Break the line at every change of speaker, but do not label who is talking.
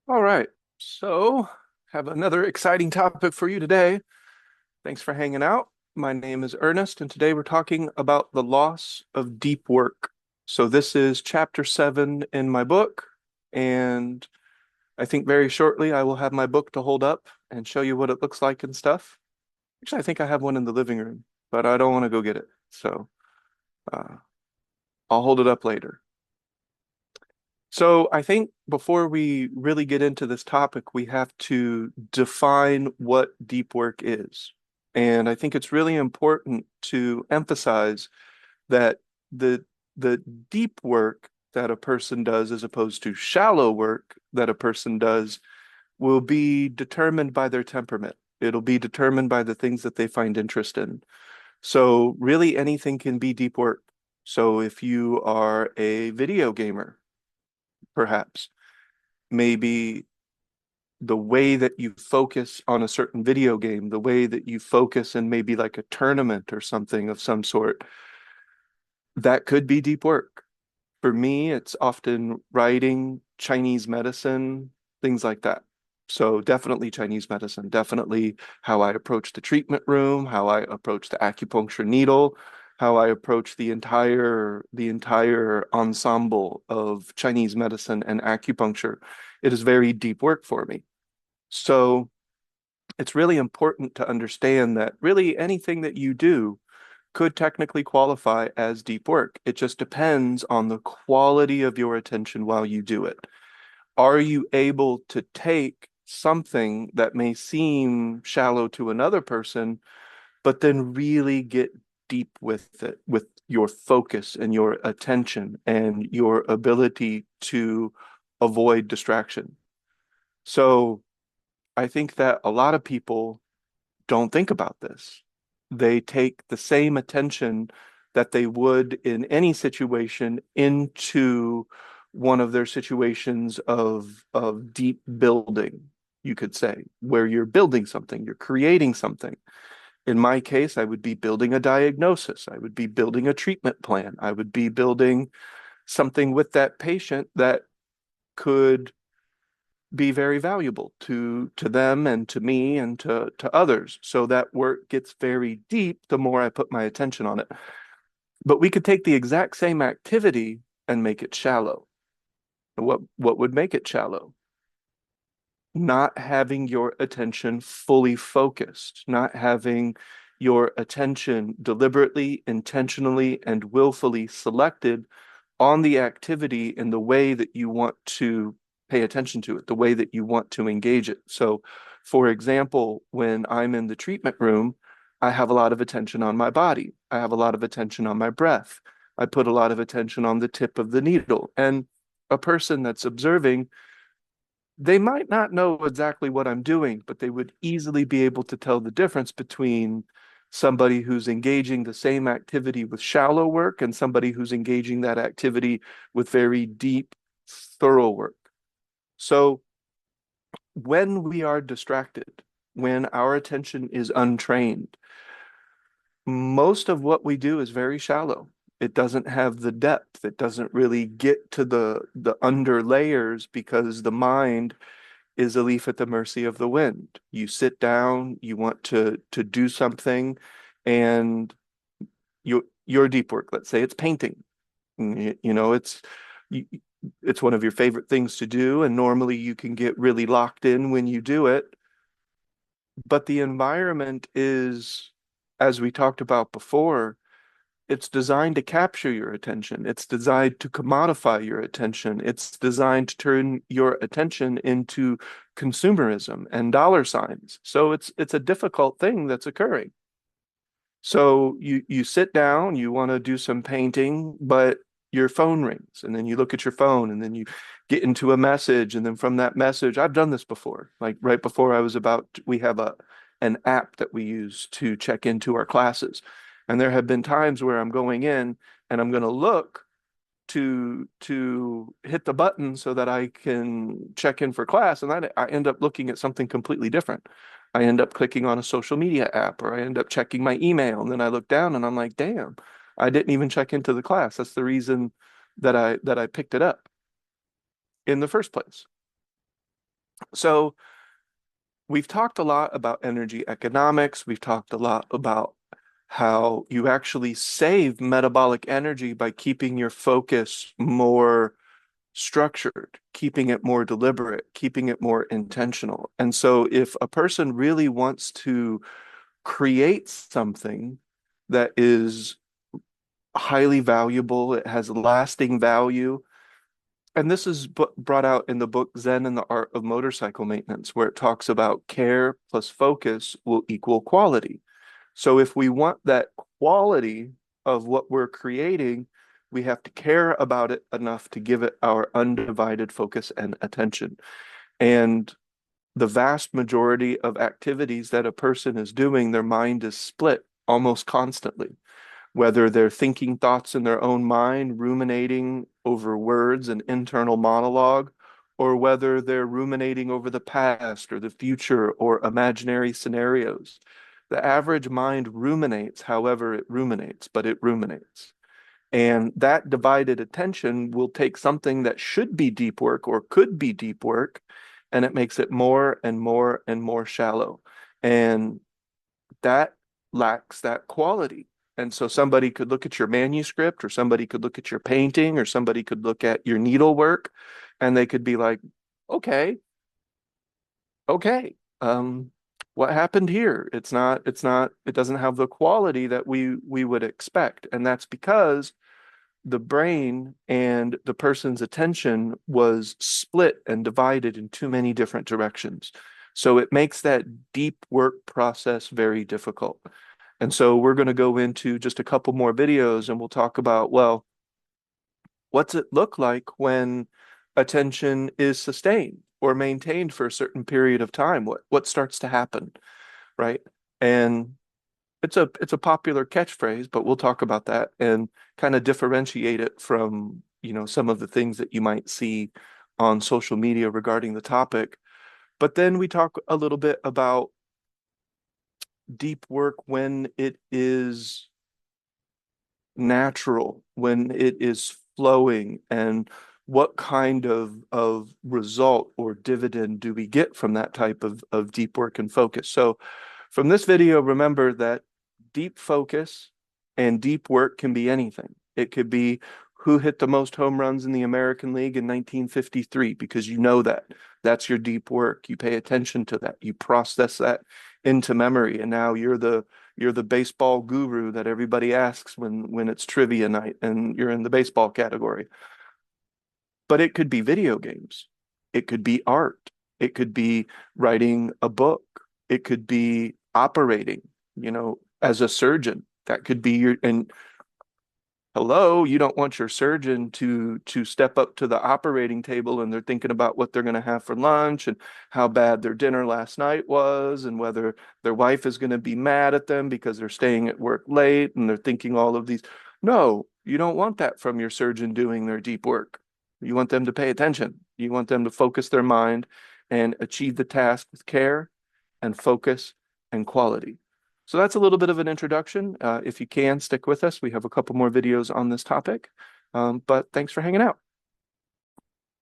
All right. So, have another exciting topic for you today. Thanks for hanging out. My name is Ernest, and today we're talking about the loss of deep work. So, this is chapter 7 in my book, and I think very shortly I will have my book to hold up and show you what it looks like and stuff. Actually, I think I have one in the living room, but I don't want to go get it. So, uh, I'll hold it up later. So I think before we really get into this topic, we have to define what deep work is. And I think it's really important to emphasize that the the deep work that a person does as opposed to shallow work that a person does will be determined by their temperament. It'll be determined by the things that they find interest in. So really anything can be deep work. So if you are a video gamer, perhaps maybe the way that you focus on a certain video game, the way that you focus in maybe like a tournament or something of some sort, that could be deep work. For me, it's often writing, Chinese medicine, things like that. So definitely Chinese medicine, definitely how I approach the treatment room, how I approach the acupuncture needle, how I approach the entire ensemble of Chinese medicine and acupuncture. It is very deep work for me. So it's really important to understand that really anything that you do could technically qualify as deep work. It just depends on the quality of your attention while you do it. Are you able to take something that may seem shallow to another person, but then really get deep with it, with your focus and your attention and your ability to avoid distraction? So I think that a lot of people don't think about this. They take the same attention that they would in any situation into one of their situations of deep building, you could say, where you're building something, you're creating something. In my case, I would be building a diagnosis. I would be building a treatment plan. I would be building something with that patient that could be very valuable to them and to me and to others. So that work gets very deep the more I put my attention on it. But we could take the exact same activity and make it shallow. What would make it shallow? Not having your attention fully focused, not having your attention deliberately, intentionally, and willfully selected on the activity in the way that you want to pay attention to it, the way that you want to engage it. So, for example, when I'm in the treatment room, I have a lot of attention on my body. I have a lot of attention on my breath. I put a lot of attention on the tip of the needle. And a person that's observing, they might not know exactly what I'm doing, but they would easily be able to tell the difference between somebody who's engaging the same activity with shallow work and somebody who's engaging that activity with very deep, thorough work. So when we are distracted, when our attention is untrained, most of what we do is very shallow. It doesn't have the depth. It doesn't really get to the under layers because the mind is a leaf at the mercy of the wind. You sit down, you want to do something, and your deep work, let's say it's painting. You know, you, it's one of your favorite things to do, and normally you can get really locked in when you do it. But the environment is, as we talked about before, it's designed to capture your attention. It's designed to commodify your attention. It's designed to turn your attention into consumerism and dollar signs. So it's a difficult thing that's occurring. So you sit down, you want to do some painting, but your phone rings, and then you look at your phone, and then you get into a message, and then from that message, I've done this before. Like right before we have an app that we use to check into our classes. And there have been times where I'm going in and I'm going to look to hit the button so that I can check in for class, and I end up looking at something completely different. I end up clicking on a social media app, or I end up checking my email, and then I look down and I'm like, damn, I didn't even check into the class. That's the reason that I picked it up in the first place. So we've talked a lot about energy economics. We've talked a lot about how you actually save metabolic energy by keeping your focus more structured, keeping it more deliberate, keeping it more intentional. And so if a person really wants to create something that is highly valuable, it has lasting value, and this is brought out in the book Zen and the Art of Motorcycle Maintenance, where it talks about care plus focus will equal quality. So if we want that quality of what we're creating, we have to care about it enough to give it our undivided focus and attention. And the vast majority of activities that a person is doing, their mind is split almost constantly, whether they're thinking thoughts in their own mind, ruminating over words and internal monologue, or whether they're ruminating over the past or the future or imaginary scenarios. The average mind ruminates however it ruminates, but it ruminates. And that divided attention will take something that should be deep work or could be deep work, and it makes it more and more and more shallow. And that lacks that quality. And so somebody could look at your manuscript, or somebody could look at your painting, or somebody could look at your needlework, and they could be like, okay, okay, what happened here? It doesn't have the quality that we would expect. And that's because the brain and the person's attention was split and divided in too many different directions. So it makes that deep work process very difficult. And so we're going to go into just a couple more videos and we'll talk about, well, what's it look like when attention is sustained or maintained for a certain period of time? What starts to happen, right? And it's a popular catchphrase, but we'll talk about that and kind of differentiate it from, some of the things that you might see on social media regarding the topic. But then we talk a little bit about deep work when it is natural, when it is flowing, and what kind of result or dividend do we get from that type of deep work and focus. So from this video, remember that deep focus and deep work can be anything. It could be who hit the most home runs in the American League in 1953, because you know that. That's your deep work. You pay attention to that. You process that into memory, and now you're the baseball guru that everybody asks when it's trivia night and you're in the baseball category. But it could be video games. It could be art. It could be writing a book. It could be operating, as a surgeon. That could be and hello, you don't want your surgeon to step up to the operating table and they're thinking about what they're going to have for lunch and how bad their dinner last night was and whether their wife is going to be mad at them because they're staying at work late and they're thinking all of these. No, you don't want that from your surgeon doing their deep work. You want them to pay attention. You want them to focus their mind and achieve the task with care and focus and quality. So that's a little bit of an introduction. If you can, stick with us. We have a couple more videos on this topic. But thanks for hanging out.